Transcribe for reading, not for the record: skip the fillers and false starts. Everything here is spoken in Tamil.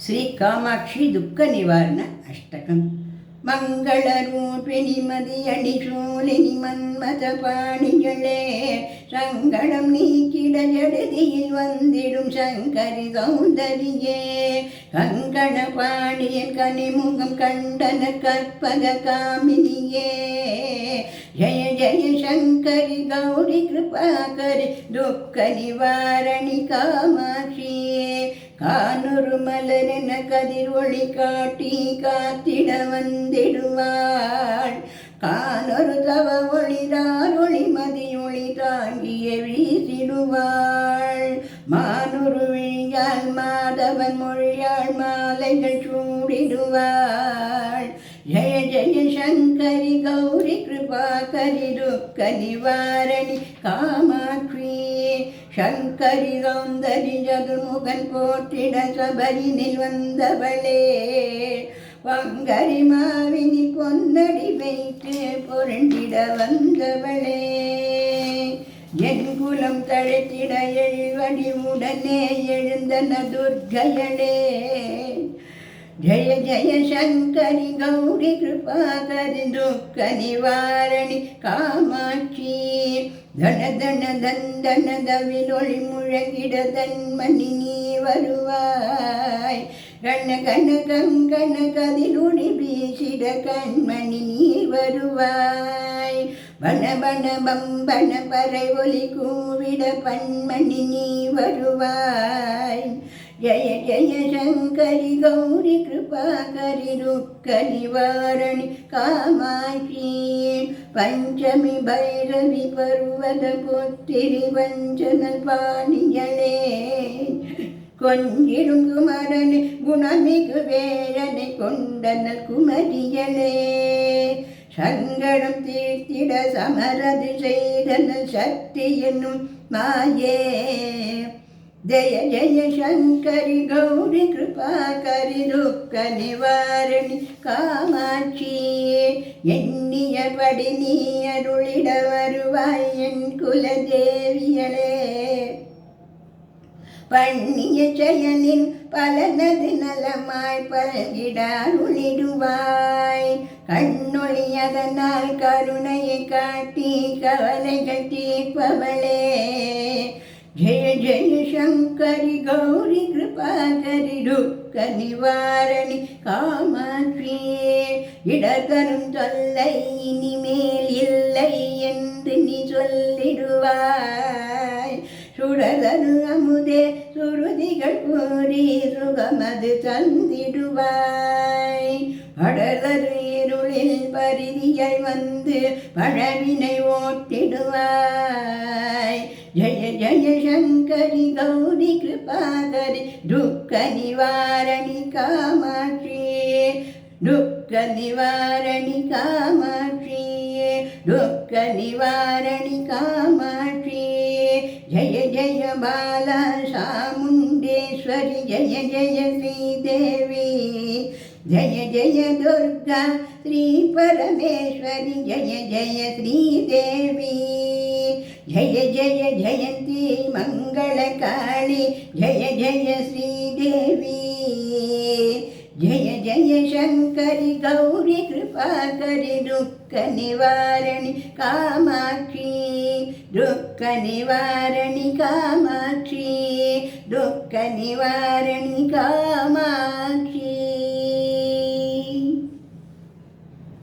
శ్రీ కామాక్షి దుఃఖ నివారణ అష్టకం. மங்களரூபிணி மதியணி சூலினி மன்மத பாணிகளே, சங்கடம் நீக்கிட ஜடதியில் வந்திடும் சங்கரி சௌந்தரியே, கங்கண பாணியன் கனிமுகம் கண்டன கற்பக காமினியே, ஜய ஜய சங்கரி கௌரி கிருபாகரி துக்க நிவாரணி காமாட்சியே, கானொரு மலரென கதிர் ஒளி காட்டி காத்திட வந்திடுவாள், கானொரு தவ ஒளிதார் ஒளி மதி ஒளி தாங்கிய வீசிடுவாள், மானொரு விழியால் மாதவன் மொழியாள் மாலைகள் சூடிடுவாள், ஜய ஜய சங்கரி கௌரி கிருபாகரி துக்க நிவாரணி காமாட்சி, சங்கரி சௌந்தரி ஜதுமுகன் போற்றிட சபரினில் வந்தவளே, வங்கரி மாவினி பொன்னடி வைத்து பொருண்டிட வந்தவளே, என் குலம் தழைத்திட எழுவடி உடனே எழுந்தன துர்க்கையளே, ஜய ஜய சங்கரி கௌரி கிருபாகரி துக்க நிவாரணி காமாட்சி, தன தன தந்தன தவிலொளி முழங்கிட தன்மணி நீ வருவாய், கண்ண கண்ண கங்கண கதிலொளி வீசிட கண்மணி நீ வருவாய், வன வன பம்பன பறை ஒலி கூவிட பன்மணி நீ வருவாய், ஜய ஜய சங்கரி கௌரி கிருபாகரி துக்க நிவாரணி காமாட்சி, பஞ்சமி பைரவி பர்வத புத்திரி வஞ்சனல் பாணியளே, கொஞ்சிடும் குமரனை குணமிகு வேழனை கொண்டனல் குமரியளே, சங்கடம் தீர்த்திட சமரது செய்தனல் சக்தி என்னும் மாயே, ஜய ஜய சங்கரி கௌரி கிருபாகரி துக்க நிவாரணி காமாட்சி, எண்ணியபடி நீ அருளிட வருவாய் என் குலதேவியளே, பண்ணிய செயலின் பலனது நலமாய் பல்கிட அருளிடுவாய், கண்ணொளி அதனால் கருணையை காட்டி கவலைகள் தீர்ப்பவளே, ஜய ஜய சங்கரி கௌரி கிருபாகரி துக்க நிவாரணி காமாட்சி, இடதரும் தொல்லை இனிமேல் இல்லை என்று நீ சொல்லிடுவாய், சுடதரு அமுதே சுருதிகள் கூறி சுகமது தந்திடுவாய், அடதரு இருளில் பரிதியை வந்து பழவினை ஓட்டிடுவாய், ஜய ஜய சங்கரி கௌரி கிருபாகரி துக்க நிவாரணி காமாட்சி, துக்க நிவாரணி காமாட்சி, துக்க நிவாரணி காமாட்சி, ஜய ஜய பாலா சாமுண்டேஸ்வரி ஜய ஜய ஸ்ரீதேவி, ஜய ஜய துர்கா ஸ்ரீ பரமேஸ்வரி ஜய ஜய ஸ்ரீதேவி, ஜய ஜய ஜயந்தி மங்கள காளி ஜய ஜய ஸ்ரீதேவி, ஜய ஜய சங்கரி கௌரி கிருபாகரி துக்க நிவாரணி காமாட்சி, துக்க நிவாரணி காமாட்சி, துக்க நிவாரணி காமாட்சி.